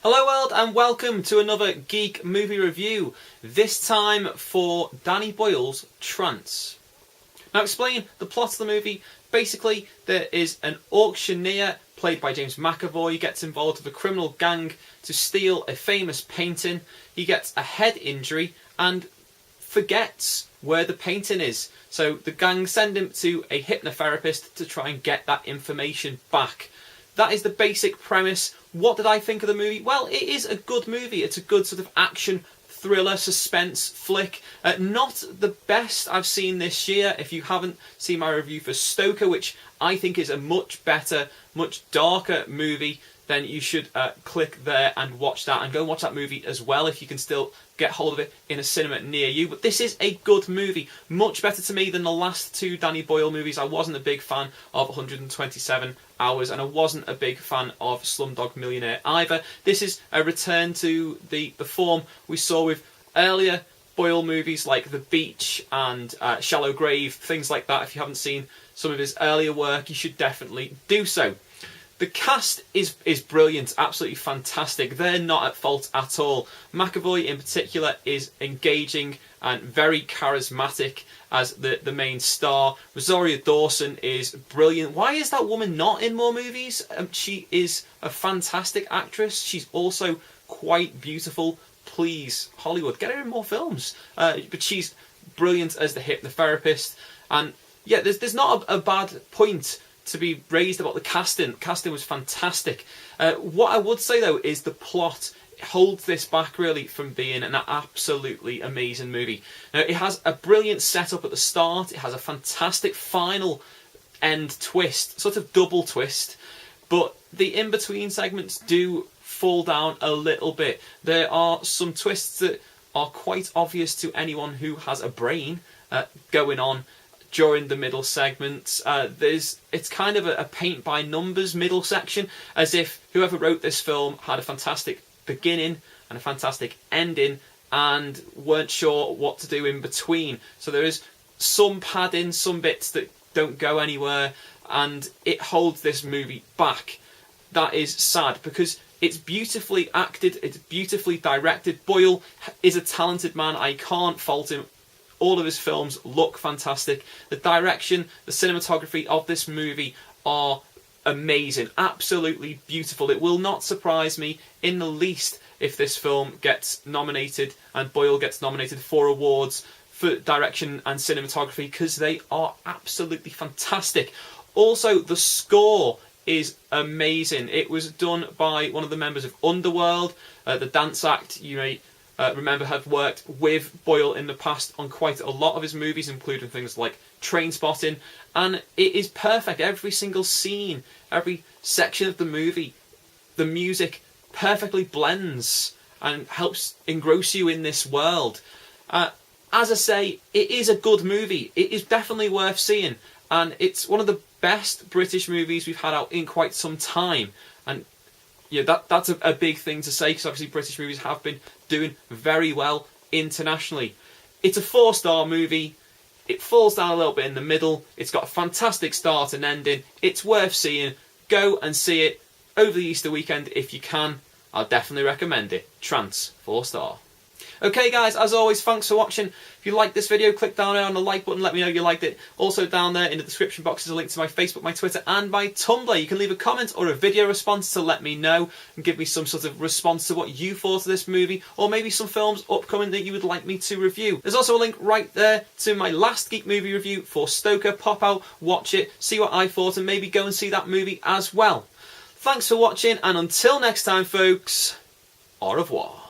Hello world and welcome to another Geek Movie review, this time for Danny Boyle's Trance. Now explain the plot of the movie. Basically there is an auctioneer played by James McAvoy gets involved with a criminal gang to steal a famous painting. He gets a head injury and forgets where the painting is. So the gang send him to a hypnotherapist to try and get that information back. That is the basic premise. What did I think of the movie? Well, it is a good movie. It's a good sort of action, thriller, suspense flick. Not the best I've seen this year. If you haven't seen my review for Stoker, which I think is a much better, much darker movie, then you should click there and watch that, and go and watch that movie as well if you can still get hold of it in a cinema near you. But this is a good movie, much better to me than the last two Danny Boyle movies. I wasn't a big fan of 127 Hours, and I wasn't a big fan of Slumdog Millionaire either. This is a return to the form we saw with earlier Boyle movies like The Beach and Shallow Grave, things like that. If you haven't seen some of his earlier work, you should definitely do so. The cast is brilliant, absolutely fantastic. They're not at fault at all. McAvoy in particular is engaging and very charismatic as the main star. Rosario Dawson is brilliant. Why is that woman not in more movies? She is a fantastic actress. She's also quite beautiful. Please, Hollywood, get her in more films. But she's brilliant as the hypnotherapist. And yeah, there's not a bad point to be raised about the casting. Casting was fantastic. What I would say though is the plot holds this back really from being an absolutely amazing movie. Now it has a brilliant setup at the start. It has a fantastic final end twist, sort of double twist, but the in-between segments do fall down a little bit. There are some twists that are quite obvious to anyone who has a brain going on during the middle segments. It's kind of a paint by numbers middle section, as if whoever wrote this film had a fantastic beginning and a fantastic ending and weren't sure what to do in between. So there is some padding, some bits that don't go anywhere, and it holds this movie back. That is sad because it's beautifully acted, it's beautifully directed. Boyle is a talented man, I can't fault him. All of his films look fantastic. The direction, the cinematography of this movie are amazing. Absolutely beautiful. It will not surprise me in the least if this film gets nominated and Boyle gets nominated for awards for direction and cinematography, because they are absolutely fantastic. Also, the score is amazing. It was done by one of the members of Underworld, the dance act. You may remember have worked with Boyle in the past on quite a lot of his movies, including things like Trainspotting, and it is perfect. Every single scene, every section of the movie, the music perfectly blends and helps engross you in this world. As I say, it is a good movie. It is definitely worth seeing, and it's one of the best British movies we've had out in quite some time. And yeah, that's a big thing to say, because obviously British movies have been doing very well internationally. It's a 4-star movie. It falls down a little bit in the middle. It's got a fantastic start and ending. It's worth seeing. Go and see it over the Easter weekend if you can. I'll definitely recommend it. Trance, 4-star. Okay guys, as always, thanks for watching. If you liked this video, click down there on the like button, let me know you liked it. Also down there in the description box is a link to my Facebook, my Twitter and my Tumblr. You can leave a comment or a video response to let me know and give me some sort of response to what you thought of this movie, or maybe some films upcoming that you would like me to review. There's also a link right there to my last Geek Movie review for Stoker. Pop out, watch it, see what I thought, and maybe go and see that movie as well. Thanks for watching, and until next time folks, au revoir.